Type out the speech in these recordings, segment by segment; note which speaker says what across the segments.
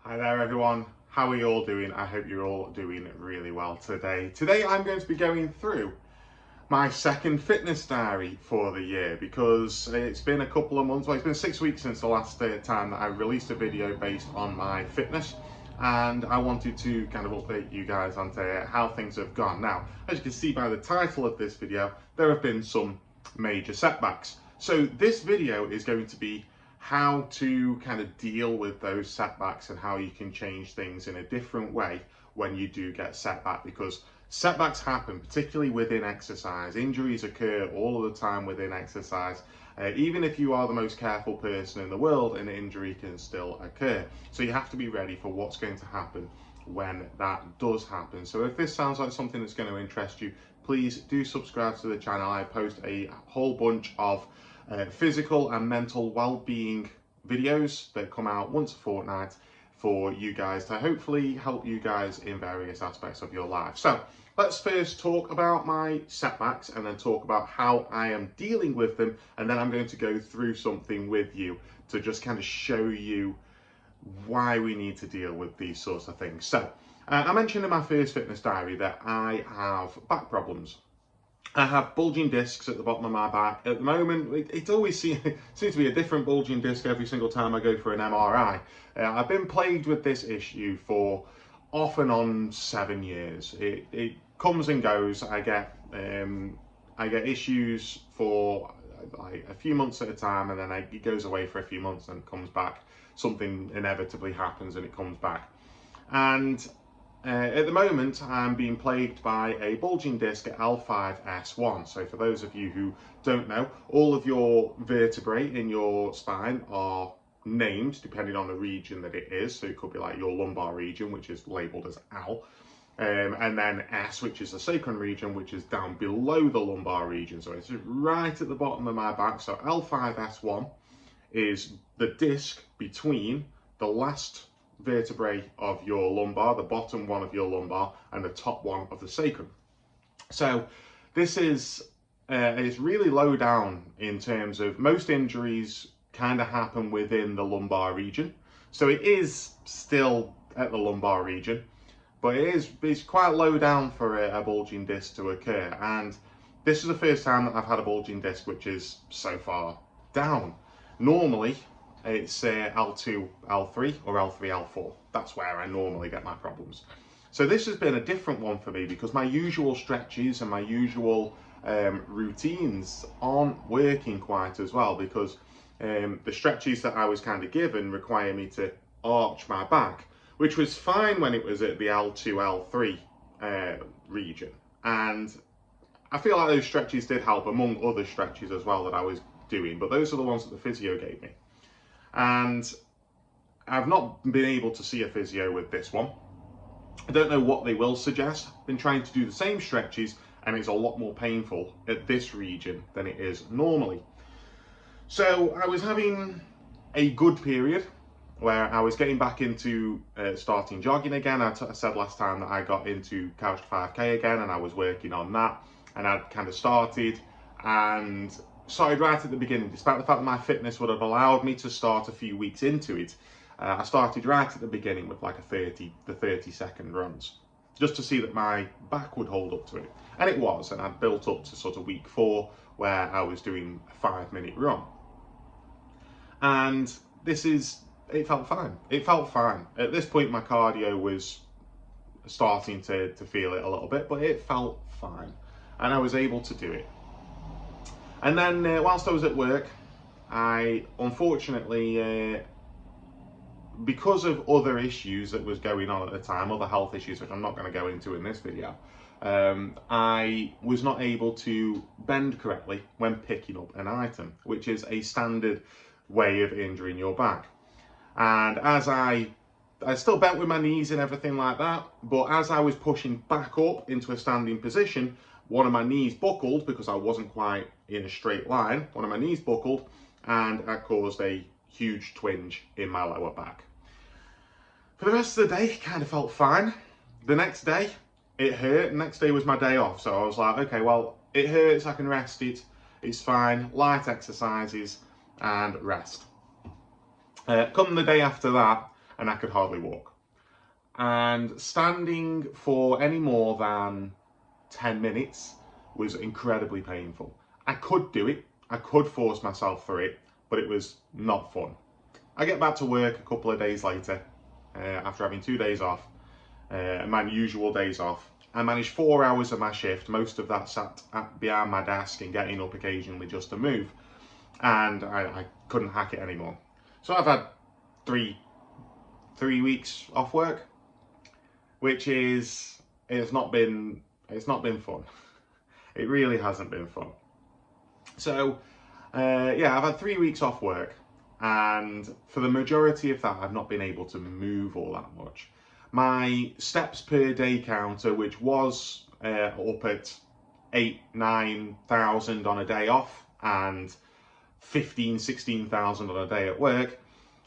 Speaker 1: Hi there everyone, how are you all doing? I hope you're all doing really well today. Today I'm going to be going through my second fitness diary for the year because it's been a couple of months, well it's been 6 weeks since the last time that I released a video based on my fitness, and I wanted to kind of update you guys on how things have gone. Now, as you can see by the title of this video, there have been some major setbacks. So this video is going to be how to kind of deal with those setbacks and how you can change things in a different way when you do get setback, because setbacks happen, particularly within exercise. Injuries occur all of the time within exercise. Even if you are the most careful person in the world, an injury can still occur. So you have to be ready for what's going to happen when that does happen. So if this sounds like something that's going to interest you, please do subscribe to the channel. I post a whole bunch of physical and mental well-being videos that come out once a fortnight for you guys to hopefully help you guys in various aspects of your life. So let's first talk about my setbacks and then talk about how I am dealing with them, and then I'm going to go through something with you to just kind of show you why we need to deal with these sorts of things. So I mentioned in my first fitness diary that I have back problems. I have bulging discs at the bottom of my back. At the moment, it always seems to be a different bulging disc every single time I go for an MRI. I've been plagued with this issue for off and on 7 years. It comes and goes. I get issues for like a few months at a time, and then it goes away for a few months and comes back. Something inevitably happens and it comes back. And at the moment, I'm being plagued by a bulging disc at L5-S1. So for those of you who don't know, all of your vertebrae in your spine are named depending on the region that it is. So it could be like your lumbar region, which is labelled as L. And then S, which is the sacrum region, which is down below the lumbar region. So it's right at the bottom of my back. So L5-S1 is the disc between the last vertebrae of your lumbar, the bottom one of your lumbar, and the top one of the sacrum. So this is it's really low down in terms of most injuries kind of happen within the lumbar region. So it is still at the lumbar region, but it's quite low down for a bulging disc to occur. And this is the first time that I've had a bulging disc which is so far down. Normally, it's L2, L3 or L3, L4. That's where I normally get my problems. So this has been a different one for me because my usual stretches and my usual routines aren't working quite as well, because the stretches that I was kind of given require me to arch my back, which was fine when it was at the L2, L3 region. And I feel like those stretches did help, among other stretches as well that I was doing, but those are the ones that the physio gave me. And I've not been able to see a physio with this one. I don't know what they will suggest. I've been trying to do the same stretches and it's a lot more painful at this region than it is normally. So I was having a good period where I was getting back into starting jogging again. I said last time that I got into couch 5K again, and I was working on that, and I'd kind of started right at the beginning, despite the fact that my fitness would have allowed me to start a few weeks into it. I started right at the beginning with like the 30-second runs, just to see that my back would hold up to it. And it was, and I'd built up to sort of week 4 where I was doing a 5-minute run. And it felt fine. It felt fine. At this point, my cardio was starting to feel it a little bit, but it felt fine. And I was able to do it. And then whilst I was at work, I unfortunately, because of other issues that was going on at the time, other health issues, which I'm not going to go into in this video, I was not able to bend correctly when picking up an item, which is a standard way of injuring your back. And as I still bent with my knees and everything like that, but as I was pushing back up into a standing position, one of my knees buckled because I wasn't quite in a straight line. One of my knees buckled, and that caused a huge twinge in my lower back. For the rest of the day, it kind of felt fine. The next day, it hurt. The next day was my day off. So I was like, okay, well, it hurts, I can rest it. It's fine, light exercises and rest. Come the day after that, and I could hardly walk. And standing for any more than 10 minutes was incredibly painful. I could do it, I could force myself through it, but it was not fun. I get back to work a couple of days later, after having 2 days off, my usual days off. I managed 4 hours of my shift, most of that sat behind my desk and getting up occasionally just to move, and I couldn't hack it anymore. So I've had three weeks off work, which it's not been fun. It really hasn't been fun. So yeah, I've had 3 weeks off work, and for the majority of that I've not been able to move all that much. My steps per day counter, which was up at 8,000-9,000 on a day off and 15,000-16,000 on a day at work,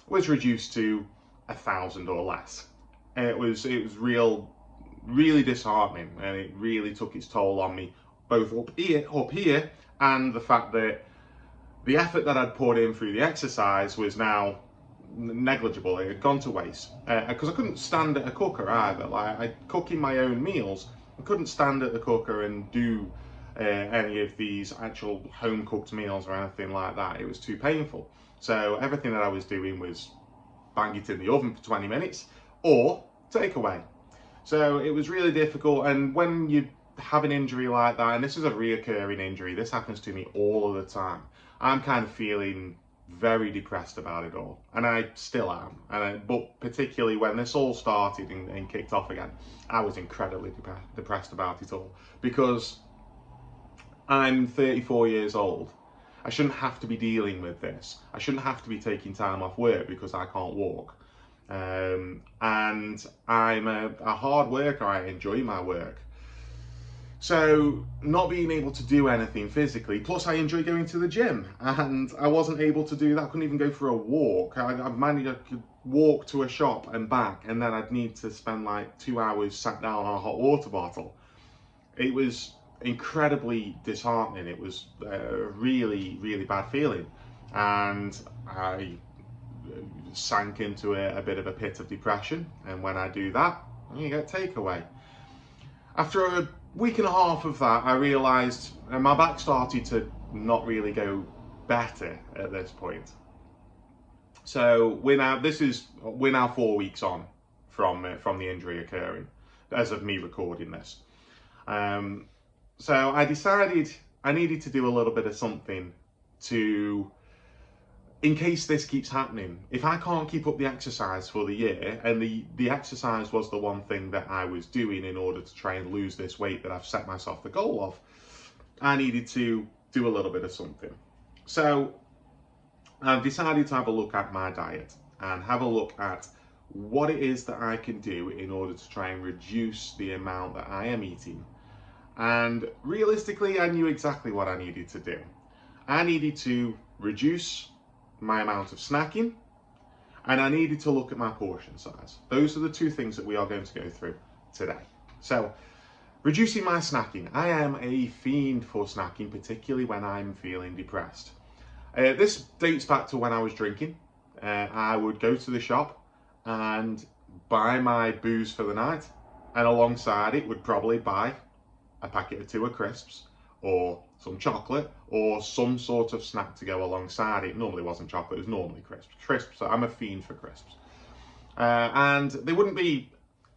Speaker 1: was reduced to 1,000 or less. It was really disheartening, and it really took its toll on me, both up here, and the fact that the effort that I'd poured in through the exercise was now negligible. It had gone to waste, because I couldn't stand at a cooker either. Like, I cook in my own meals, I couldn't stand at the cooker and do any of these actual home cooked meals or anything like that. It was too painful. So everything that I was doing was bang it in the oven for 20 minutes or take away. So it was really difficult. And when you have an injury like that, and this is a reoccurring injury, this happens to me all of the time, I'm kind of feeling very depressed about it all, and I still am. But particularly when this all started and kicked off again, I was incredibly depressed about it all, because I'm 34 years old. I shouldn't have to be dealing with this. I shouldn't have to be taking time off work because I can't walk. And I'm a hard worker. I enjoy my work. So not being able to do anything physically, plus I enjoy going to the gym, and I wasn't able to do that. I couldn't even go for a walk. I could walk to a shop and back, and then I'd need to spend like 2 hours sat down on a hot water bottle. It was incredibly disheartening. It was a really bad feeling, and I sank into a bit of a pit of depression. And when I do that, you get takeaway. After a week and a half of that, I realised, and my back started to not really go better at this point. So we're now 4 weeks on from the injury occurring, as of me recording this. So I decided I needed to do a little bit of something to, in case this keeps happening. If I can't keep up the exercise for the year, and the exercise was the one thing that I was doing in order to try and lose this weight that I've set myself the goal of, I needed to do a little bit of something. So I've decided to have a look at my diet and have a look at what it is that I can do in order to try and reduce the amount that I am eating. And realistically, I knew exactly what I needed to do. I needed to reduce my amount of snacking, and I needed to look at my portion size. Those are the two things that we are going to go through today. So, reducing my snacking. I am a fiend for snacking, particularly when I'm feeling depressed. This dates back to when I was drinking. I would go to the shop and buy my booze for the night, and alongside it would probably buy a packet or 2 of crisps, or some chocolate, or some sort of snack to go alongside it. Normally it wasn't chocolate, it was normally crisps. So I'm a fiend for crisps. And they wouldn't be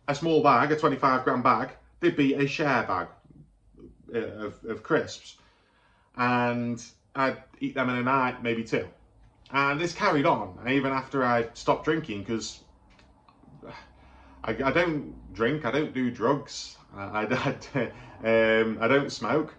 Speaker 1: a small bag, a 25-gram bag, they'd be a share bag of crisps. And I'd eat them in a night, maybe 2. And this carried on, even after I stopped drinking, because I don't drink, I don't do drugs, I don't smoke.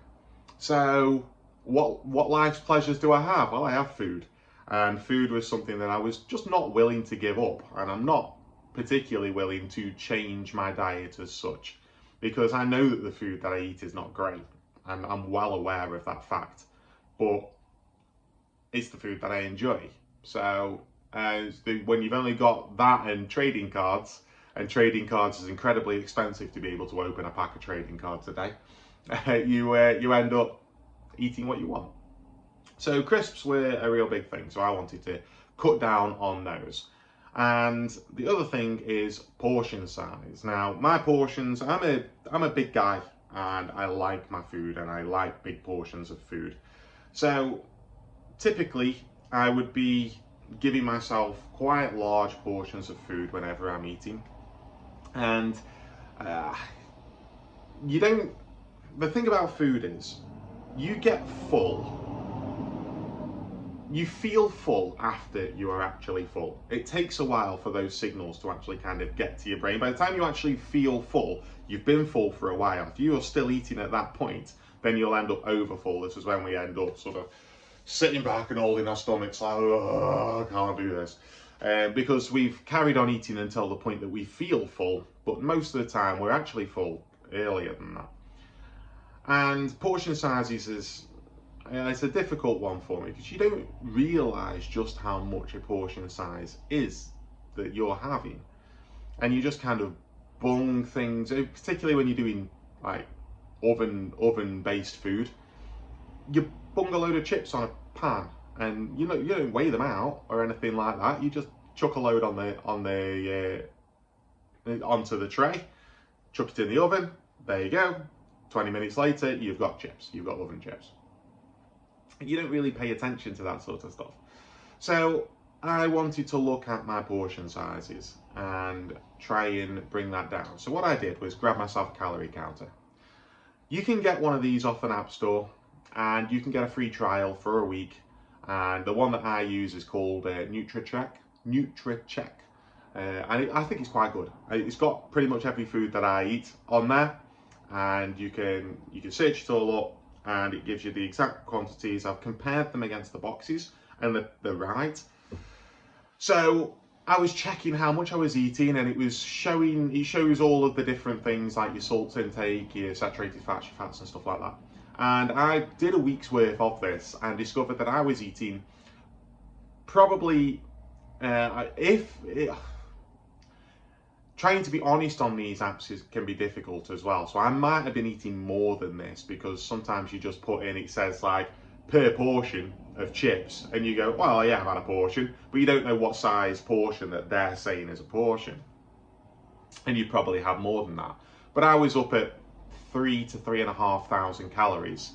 Speaker 1: So what life's pleasures do I have? Well, I have food, and food was something that I was just not willing to give up, and I'm not particularly willing to change my diet as such, because I know that the food that I eat is not great, and I'm well aware of that fact, but it's the food that I enjoy. So when you've only got that and trading cards is incredibly expensive to be able to open a pack of trading cards a day, you end up eating what you want. So crisps were a real big thing, so I wanted to cut down on those. And the other thing is portion size. Now, my portions, I'm a big guy and I like my food and I like big portions of food. So typically I would be giving myself quite large portions of food whenever I'm eating. And uh, you don't, the thing about food is you get full. You feel full after you are actually full. It takes a while for those signals to actually kind of get to your brain. By the time you actually feel full, you've been full for a while. If you are still eating at that point, then you'll end up overfull. This is when we end up sort of sitting back and holding our stomachs like, oh, I can't do this. Because we've carried on eating until the point that we feel full, but most of the time we're actually full earlier than that. And portion sizes is it's a difficult one for me because you don't realise just how much a portion size is that you're having, and you just kind of bung things, particularly when you're doing like oven based food. You bung a load of chips on a pan, and you don't weigh them out or anything like that. You just chuck a load onto the tray, chuck it in the oven. There you go. 20 minutes later, you've got chips. You've got oven chips. You don't really pay attention to that sort of stuff. So I wanted to look at my portion sizes and try and bring that down. So what I did was grab myself a calorie counter. You can get one of these off an app store and you can get a free trial for a week. And the one that I use is called NutriCheck. And I think it's quite good. It's got pretty much every food that I eat on there, and you can search it all up and it gives you the exact quantities. I've compared them against the boxes and they're right. So I was checking how much I was eating, and it shows all of the different things like your salt intake, your saturated fats, your fats and stuff like that. And I did a week's worth of this and discovered that I was eating probably, trying to be honest on these apps can be difficult as well. So I might have been eating more than this, because sometimes you just put in, it says like per portion of chips, and you go, well, yeah, I've had a portion, but you don't know what size portion that they're saying is a portion. And you probably have more than that. But I was up at 3,000 to 3,500 calories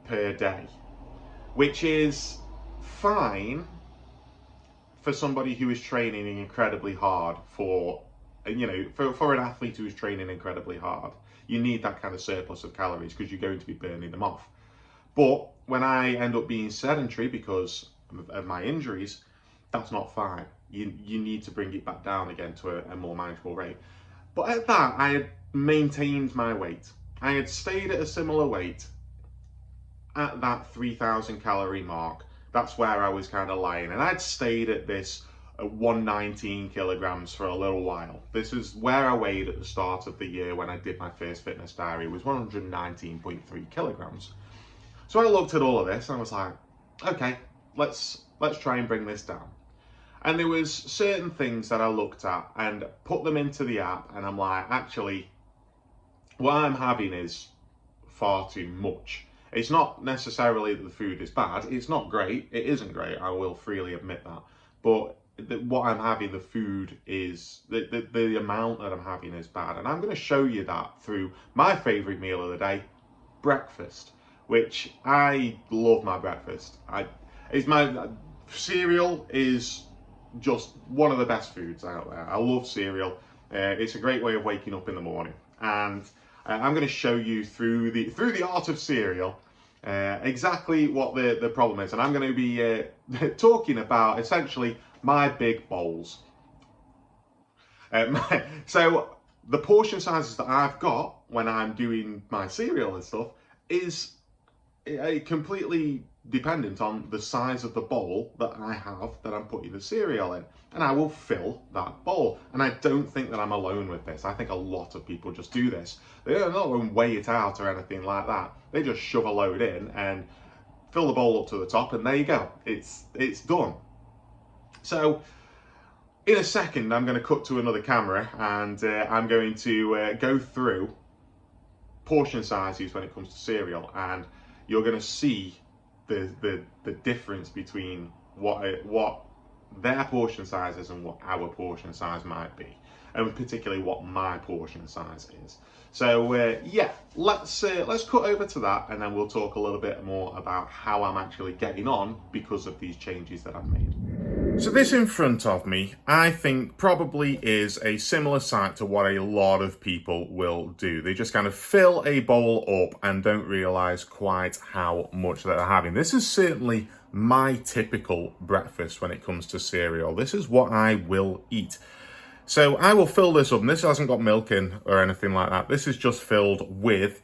Speaker 1: per day, which is fine for somebody who is training incredibly hard for an athlete who is training incredibly hard. You need that kind of surplus of calories because you're going to be burning them off. But when I end up being sedentary because of my injuries, that's not fine. You need to bring it back down again to a more manageable rate. But at that, I had maintained my weight. I had stayed at a similar weight at that 3,000 calorie mark. That's where I was kind of lying. And I'd stayed at this 119 kilograms for a little while. This is where I weighed at the start of the year when I did my first fitness diary, was 119.3 kilograms. So I looked at all of this and I was like, okay, let's try and bring this down. And there was certain things that I looked at and put them into the app, and I'm like, actually, what I'm having is far too much. It's not necessarily that the food is bad. It's not great. It isn't great. I will freely admit that. But what I'm having, the food is, the amount that I'm having is bad. And I'm going to show you that through my favourite meal of the day, breakfast, which I love my breakfast. My cereal is just one of the best foods out there. I love cereal. It's a great way of waking up in the morning. And I'm going to show you through the art of cereal exactly what the problem is. And I'm going to be talking about essentially my big bowls. So the portion sizes that I've got when I'm doing my cereal and stuff is completely dependent on the size of the bowl that I have that I'm putting the cereal in, and I will fill that bowl. And I don't think that I'm alone with this. I think a lot of people just do this. They don't even weigh it out or anything like that. They just shove a load in and fill the bowl up to the top, and there you go. It's done. So in a second, I'm going to cut to another camera, and I'm going to go through portion sizes when it comes to cereal, and you're going to see the difference between what their portion sizes and what our portion size might be, and particularly what my portion size is. So yeah, let's cut over to that, and then we'll talk a little bit more about how I'm actually getting on because of these changes that I've made. So this in front of me, I think probably is a similar sight to what a lot of people will do. They just kind of fill a bowl up and don't realise quite how much they're having. This is certainly my typical breakfast when it comes to cereal. This is what I will eat. So I will fill this up, and this hasn't got milk in or anything like that. This is just filled with,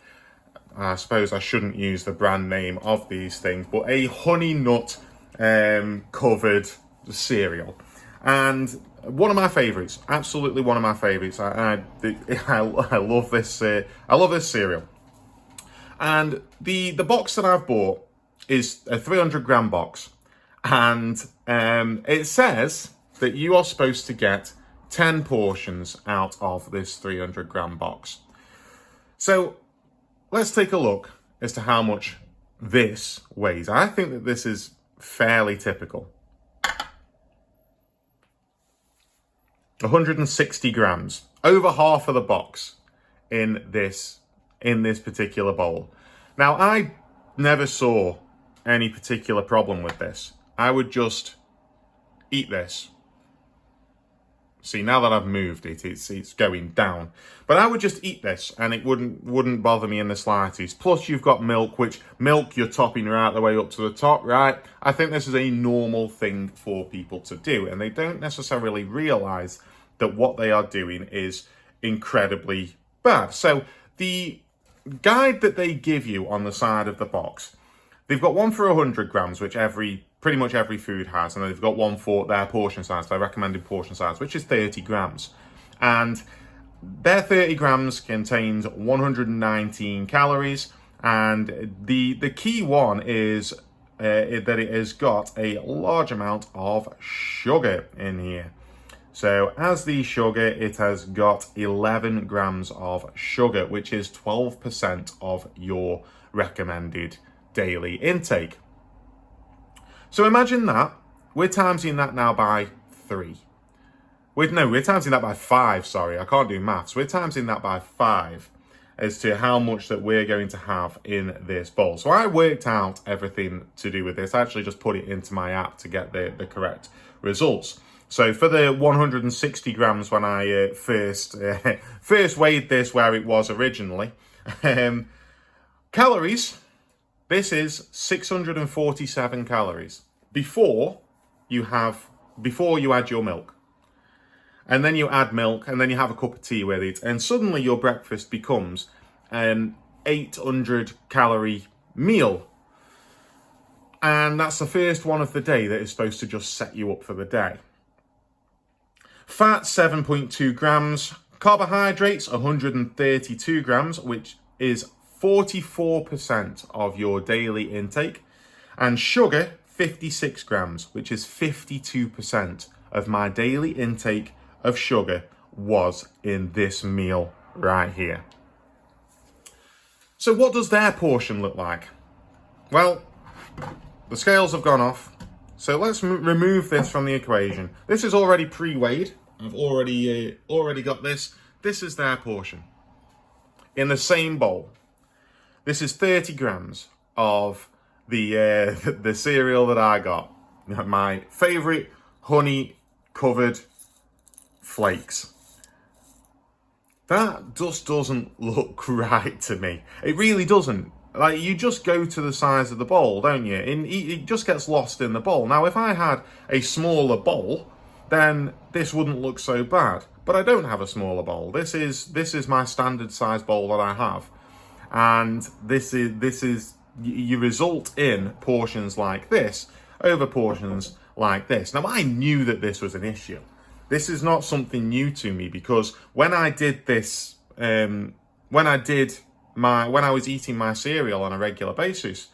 Speaker 1: I suppose I shouldn't use the brand name of these things, but a honey nut covered cereal. And one of my favourites, absolutely one of my favourites. I love this. I love this cereal. And the box that I've bought is a 300-gram box, and it says that you are supposed to get 10 portions out of this 300-gram box. So let's take a look as to how much this weighs. I think that this is fairly typical. 160 grams, over half of the box in this particular bowl. Now, I never saw any particular problem with this. I would just eat this. See, now that I've moved it, it's going down. But I would just eat this, and it wouldn't bother me in the slightest. Plus, you've got milk, which milk you're topping right the way up to the top, right? I think this is a normal thing for people to do, and they don't necessarily realise that what they are doing is incredibly bad. So the guide that they give you on the side of the box, they've got one for 100 grams, which pretty much every food has, and they've got one for their portion size, their recommended portion size, which is 30 grams. And their 30 grams contains 119 calories, and the key one is that it has got a large amount of sugar in here. So as the sugar, it has got 11 grams of sugar, which is 12% of your recommended daily intake. So imagine that. We're timesing that now by 3. We're timesing that by 5, sorry. I can't do maths. We're timesing that by 5 as to how much that we're going to have in this bowl. So I worked out everything to do with this. I actually just put it into my app to get the correct results. So for the 160 grams when I first weighed this where it was originally, calories, this is 647 calories before you add your milk. And then you add milk, and then you have a cup of tea with it, and suddenly your breakfast becomes an 800 calorie meal. And that's the first one of the day that is supposed to just set you up for the day. Fat, 7.2 grams. Carbohydrates, 132 grams, which is 44% of your daily intake. And sugar, 56 grams, which is 52% of my daily intake of sugar was in this meal right here. So what does their portion look like? Well, the scales have gone off. So let's remove this from the equation. This is already pre-weighed. I've already got this. This is their portion. In the same bowl. This is 30 grams of the cereal that I got. My favourite honey covered flakes. That just doesn't look right to me. It really doesn't. Like, you just go to the size of the bowl, don't you? And it just gets lost in the bowl. Now, if I had a smaller bowl, then this wouldn't look so bad. But I don't have a smaller bowl. This is my standard size bowl that I have. And this is you result in portions like this over portions like this. Now, I knew that this was an issue. This is not something new to me, because when I did this, when I was eating my cereal on a regular basis,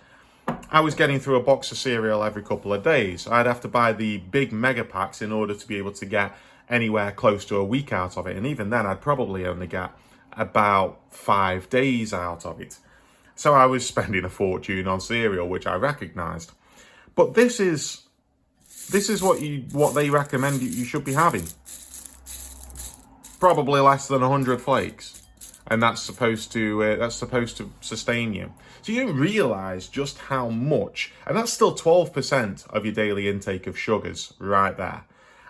Speaker 1: I was getting through a box of cereal every couple of days. I'd have to buy the big mega packs in order to be able to get anywhere close to a week out of it. And even then, I'd probably only get about 5 days out of it. So I was spending a fortune on cereal, which I recognised. But this is this is what they recommend you should be having. Probably less than 100 flakes, and that's supposed to sustain you. So you don't realise just how much, and that's still 12% of your daily intake of sugars right there.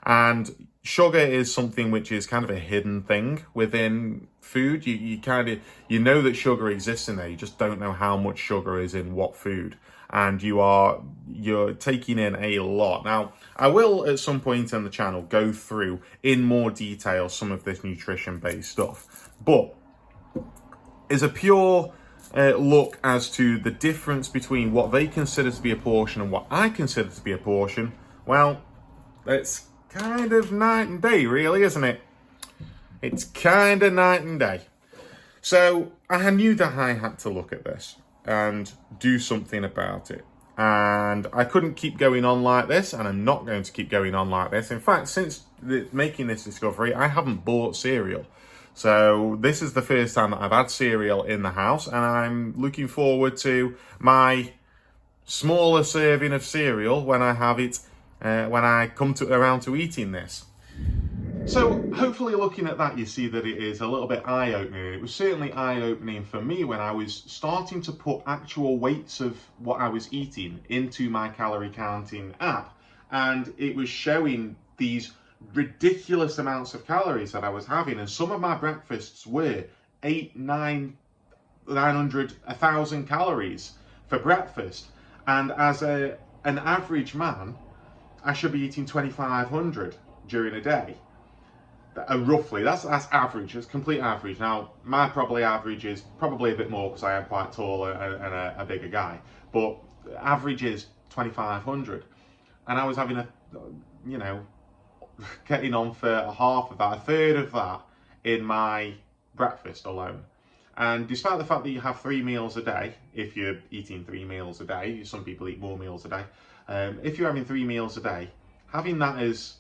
Speaker 1: And sugar is something which is kind of a hidden thing within food. You know that sugar exists in there, you just don't know how much sugar is in what food. And you're taking in a lot. Now, I will at some point on the channel go through in more detail some of this nutrition-based stuff. But as a pure look as to the difference between what they consider to be a portion and what I consider to be a portion, well, it's kind of night and day, really, isn't it? It's kind of night and day. So I knew that I had to look at this and do something about it. And I couldn't keep going on like this, and I'm not going to keep going on like this. In fact, since making this discovery, I haven't bought cereal. So this is the first time that I've had cereal in the house, and I'm looking forward to my smaller serving of cereal when I have it, when I come around to eating this. So hopefully looking at that, you see that it is a little bit eye-opening. It was certainly eye-opening for me when I was starting to put actual weights of what I was eating into my calorie counting app, and it was showing these ridiculous amounts of calories that I was having, and some of my breakfasts were 900, 1,000 calories for breakfast, and as an average man, I should be eating 2,500 during a day. Roughly, that's average. It's complete average. Now, my probably average is probably a bit more because I am quite tall and a bigger guy. But average is 2,500, and I was having getting on for half of that, a third of that in my breakfast alone. And despite the fact that you have 3 meals a day, if you're eating 3 meals a day, some people eat more meals a day. If you're having 3 meals a day, having that as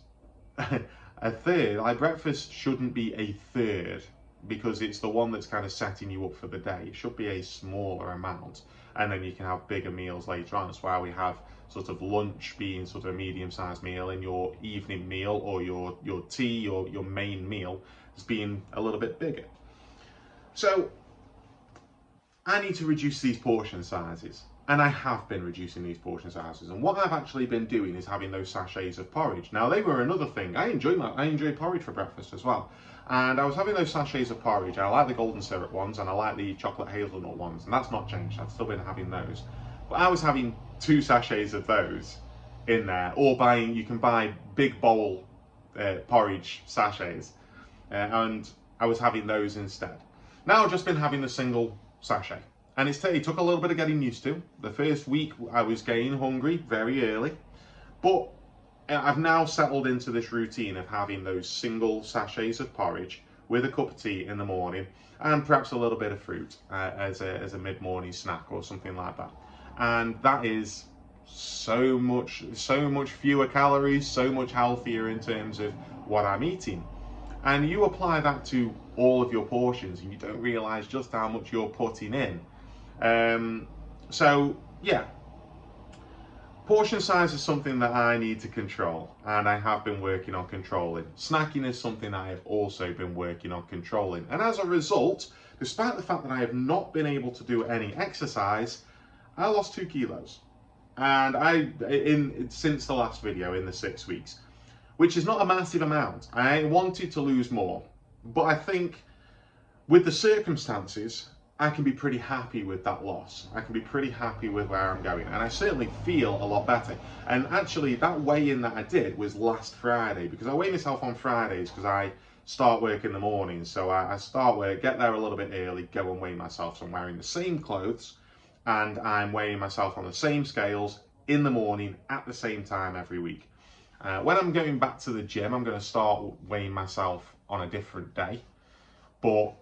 Speaker 1: a third, like breakfast shouldn't be a third because it's the one that's kind of setting you up for the day. It should be a smaller amount, and then you can have bigger meals later on. That's why we have sort of lunch being sort of a medium-sized meal, and your evening meal or your tea or your main meal as being a little bit bigger. So I need to reduce these portion sizes. And I have been reducing these portion sizes. And what I've actually been doing is having those sachets of porridge. Now, they were another thing. I enjoy porridge for breakfast as well. And I was having those sachets of porridge. I like the golden syrup ones, and I like the chocolate hazelnut ones. And that's not changed. I've still been having those. But I was having 2 sachets of those in there. Or you can buy big bowl porridge sachets. And I was having those instead. Now I've just been having the single sachet. And it took a little bit of getting used to. The first week I was getting hungry very early, but I've now settled into this routine of having those single sachets of porridge with a cup of tea in the morning and perhaps a little bit of fruit as a mid-morning snack or something like that. And that is so much fewer calories, so much healthier in terms of what I'm eating. And you apply that to all of your portions and you don't realize just how much you're putting in. So yeah, portion size is something that I need to control, and I have been working on controlling. Snacking is something I have also been working on controlling, and as a result, despite the fact that I have not been able to do any exercise, I lost 2 kilos. And since the last video, in the 6 weeks, which is not a massive amount. I wanted to lose more, but I think with the circumstances, I can be pretty happy with that loss. I can be pretty happy with where I'm going, and I certainly feel a lot better. And actually, that weigh-in that I did was last Friday, because I weigh myself on Fridays because I start work in the morning. So I start work, get there a little bit early, go and weigh myself. So I'm wearing the same clothes, and I'm weighing myself on the same scales in the morning at the same time every week. When I'm going back to the gym, I'm going to start weighing myself on a different day, but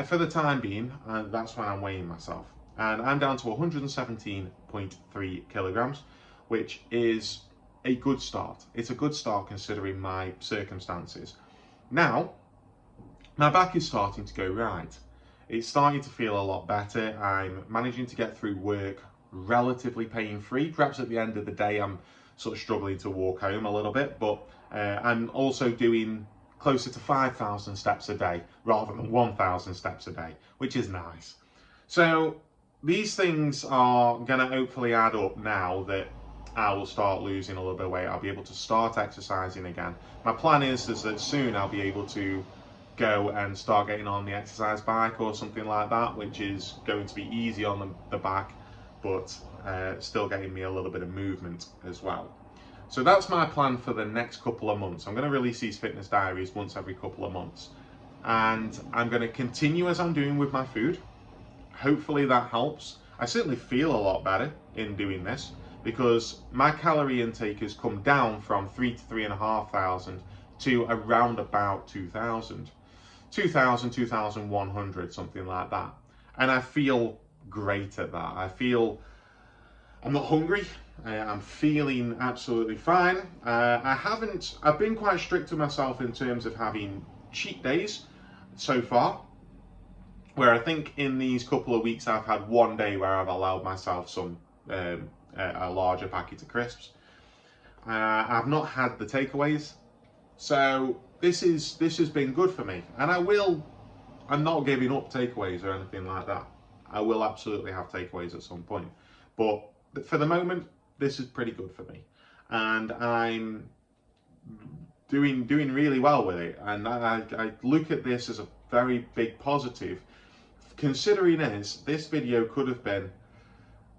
Speaker 1: for the time being, that's when I'm weighing myself. And I'm down to 117.3 kilograms, which is a good start. It's a good start considering my circumstances. Now, my back is starting to go right. It's starting to feel a lot better. I'm managing to get through work relatively pain-free. Perhaps at the end of the day, I'm sort of struggling to walk home a little bit, but I'm also doing closer to 5,000 steps a day rather than 1,000 steps a day, which is nice. So these things are going to hopefully add up now that I will start losing a little bit of weight. I'll be able to start exercising again. My plan is that soon I'll be able to go and start getting on the exercise bike or something like that, which is going to be easy on the back, but still getting me a little bit of movement as well. So that's my plan for the next couple of months. I'm going to release these fitness diaries once every couple of months. And I'm going to continue as I'm doing with my food. Hopefully that helps. I certainly feel a lot better in doing this because my calorie intake has come down from 3,000 to 3,500 to around about 2,000. 2,000, 2,100, something like that. And I feel great at that. I'm not hungry. I'm feeling absolutely fine. I've been quite strict with myself in terms of having cheat days so far, where I think in these couple of weeks I've had one day where I've allowed myself some a larger packet of crisps. I've not had the takeaways, so this has been good for me, and I'm not giving up takeaways or anything like that. I will absolutely have takeaways at some point, but for the moment, this is pretty good for me, and I'm doing really well with it. And I look at this as a very big positive, considering this video could have been,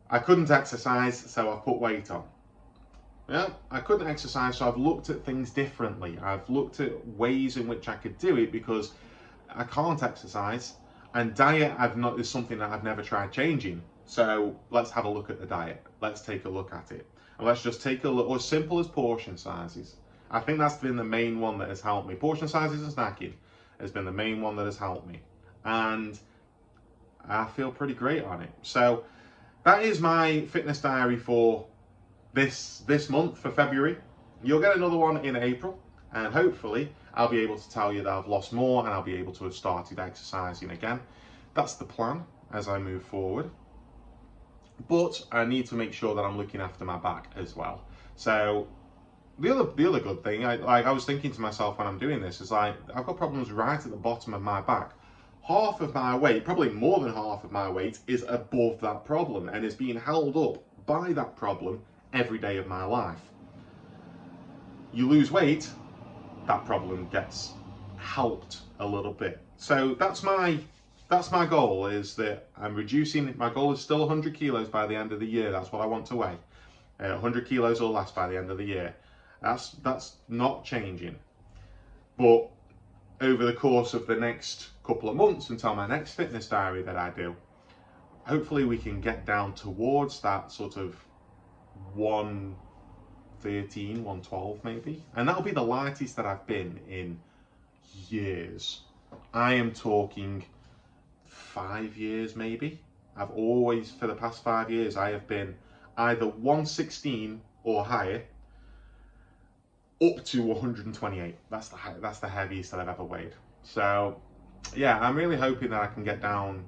Speaker 1: I couldn't exercise, so I put weight on. Yeah, I couldn't exercise, so I've looked at things differently. I've looked at ways in which I could do it because I can't exercise, and diet is something that I've never tried changing. So let's have a look at the diet. Let's take a look at it. And let's just take a look, as simple as portion sizes. I think that's been the main one that has helped me. Portion sizes and snacking has been the main one that has helped me. And I feel pretty great on it. So that is my fitness diary for this month, for February. You'll get another one in April, and hopefully I'll be able to tell you that I've lost more and I'll be able to have started exercising again. That's the plan as I move forward. But I need to make sure that I'm looking after my back as well. So the other good thing, I was thinking to myself when I'm doing this, is like, I've got problems right at the bottom of my back. Half of my weight, probably more than half of my weight, is above that problem and is being held up by that problem every day of my life. You lose weight, that problem gets helped a little bit. So that's my goal, is that I'm reducing. My goal is still 100 kilos by the end of the year. That's what I want to weigh. 100 kilos or less by the end of the year. That's not changing. But over the course of the next couple of months until my next fitness diary that I do, hopefully we can get down towards that sort of 113, 112 maybe. And that'll be the lightest that I've been in years. I am talking 5 years maybe. I've always, for the past 5 years, I have been either 116 or higher up to 128. That's the heaviest that I've ever weighed. So yeah, I'm really hoping that I can get down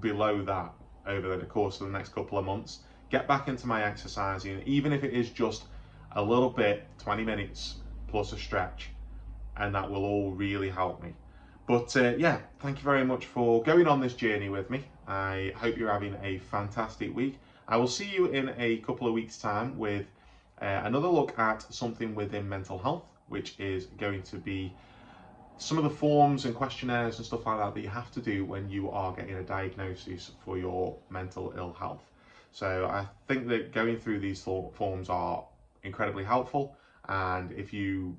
Speaker 1: below that over the course of the next couple of months, get back into my exercising, even if it is just a little bit, 20 minutes plus a stretch, and that will all really help me. But yeah, thank you very much for going on this journey with me. I hope you're having a fantastic week. I will see you in a couple of weeks' time with another look at something within mental health, which is going to be some of the forms and questionnaires and stuff like that that you have to do when you are getting a diagnosis for your mental ill health. So I think that going through these forms are incredibly helpful, and if you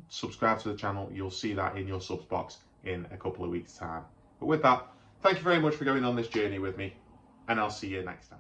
Speaker 1: subscribe to the channel, you'll see that in your subs box in a couple of weeks' time. But with that, thank you very much for going on this journey with me, and I'll see you next time.